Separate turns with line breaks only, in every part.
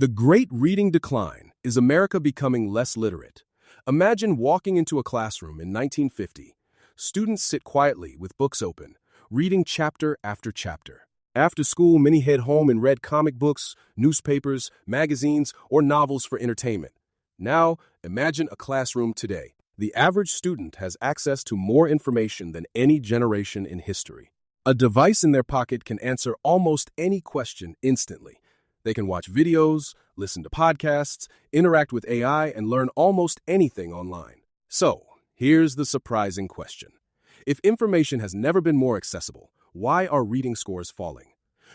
The Great Reading Decline is America becoming less literate. Imagine walking into a classroom in 1950. Students sit quietly with books open, reading chapter after chapter. After school, many head home and read comic books, newspapers, magazines, or novels for entertainment. Now, imagine a classroom today. The average student has access to more information than any generation in history. A device in their pocket can answer almost any question instantly. They can watch videos, listen to podcasts, interact with AI, and learn almost anything online. So, here's the surprising question. If information has never been more accessible, why are reading scores falling?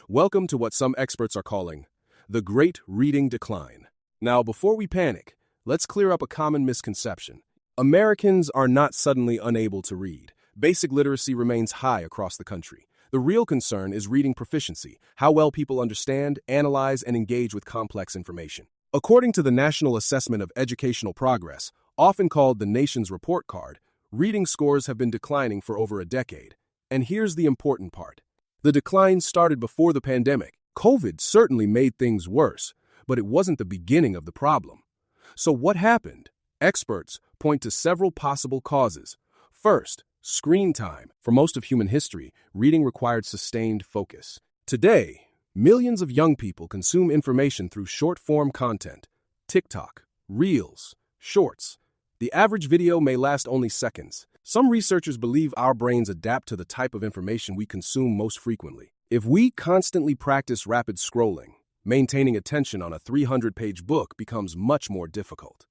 Welcome to what some experts are calling the Great Reading Decline. Now, before we panic, let's clear up a common misconception. Americans are not suddenly unable to read. Basic literacy remains high across the country. The real concern is reading proficiency, how well people understand, analyze, and engage with complex information. According to the National Assessment of Educational Progress, often called the nation's report card, reading scores have been declining for over a decade. And here's the important part. The decline started before the pandemic. COVID certainly made things worse, but it wasn't the beginning of the problem. So what happened? Experts point to several possible causes. First, screen time. For most of human history, reading required sustained focus. Today, millions of young people consume information through short-form content. TikTok, Reels, Shorts. The average video may last only seconds. Some researchers believe our brains adapt to the type of information we consume most frequently. If we constantly practice rapid scrolling, maintaining attention on a 300-page book becomes much more difficult.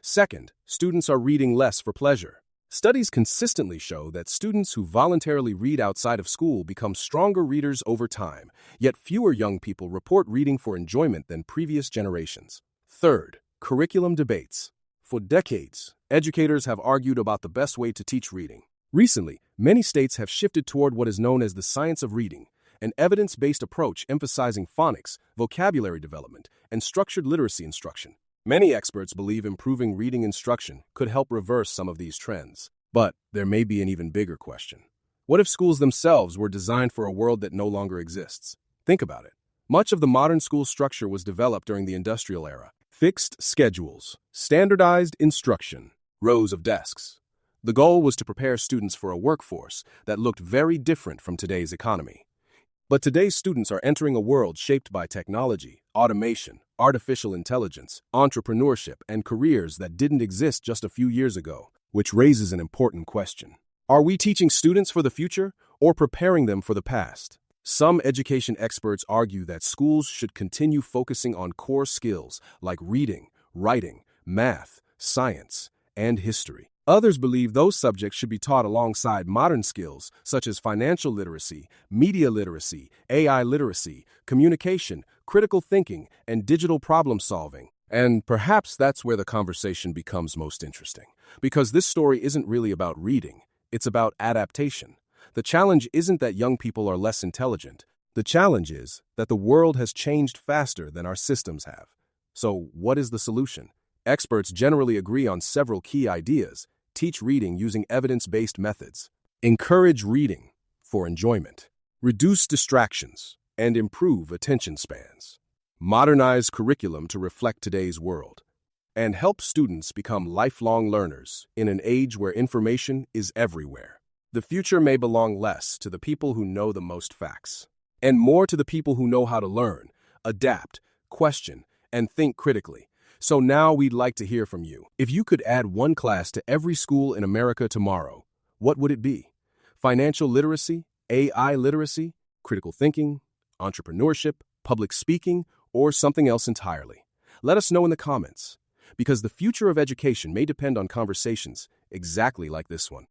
Second, students are reading less for pleasure. Studies consistently show that students who voluntarily read outside of school become stronger readers over time, yet fewer young people report reading for enjoyment than previous generations. Third, curriculum debates. For decades, educators have argued about the best way to teach reading. Recently, many states have shifted toward what is known as the science of reading, an evidence-based approach emphasizing phonics, vocabulary development, and structured literacy instruction. Many experts believe improving reading instruction could help reverse some of these trends. But there may be an even bigger question. What if schools themselves were designed for a world that no longer exists? Think about it. Much of the modern school structure was developed during the industrial era. Fixed schedules, standardized instruction, rows of desks. The goal was to prepare students for a workforce that looked very different from today's economy. But today's students are entering a world shaped by technology, automation, artificial intelligence, entrepreneurship, and careers that didn't exist just a few years ago, which raises an important question. Are we teaching students for the future or preparing them for the past? Some education experts argue that schools should continue focusing on core skills like reading, writing, math, science, and history. Others believe those subjects should be taught alongside modern skills such as financial literacy, media literacy, AI literacy, communication, critical thinking, and digital problem solving. And perhaps that's where the conversation becomes most interesting, because this story isn't really about reading, it's about adaptation. The challenge isn't that young people are less intelligent. The challenge is that the world has changed faster than our systems have. So what is the solution? Experts generally agree on several key ideas. Teach reading using evidence-based methods. Encourage reading for enjoyment. Reduce distractions and improve attention spans. Modernize curriculum to reflect today's world. And help students become lifelong learners in an age where information is everywhere. The future may belong less to the people who know the most facts, and more to the people who know how to learn, adapt, question, and think critically. So now we'd like to hear from you. If you could add one class to every school in America tomorrow, what would it be? Financial literacy, AI literacy, critical thinking, entrepreneurship, public speaking, or something else entirely? Let us know in the comments, because the future of education may depend on conversations exactly like this one.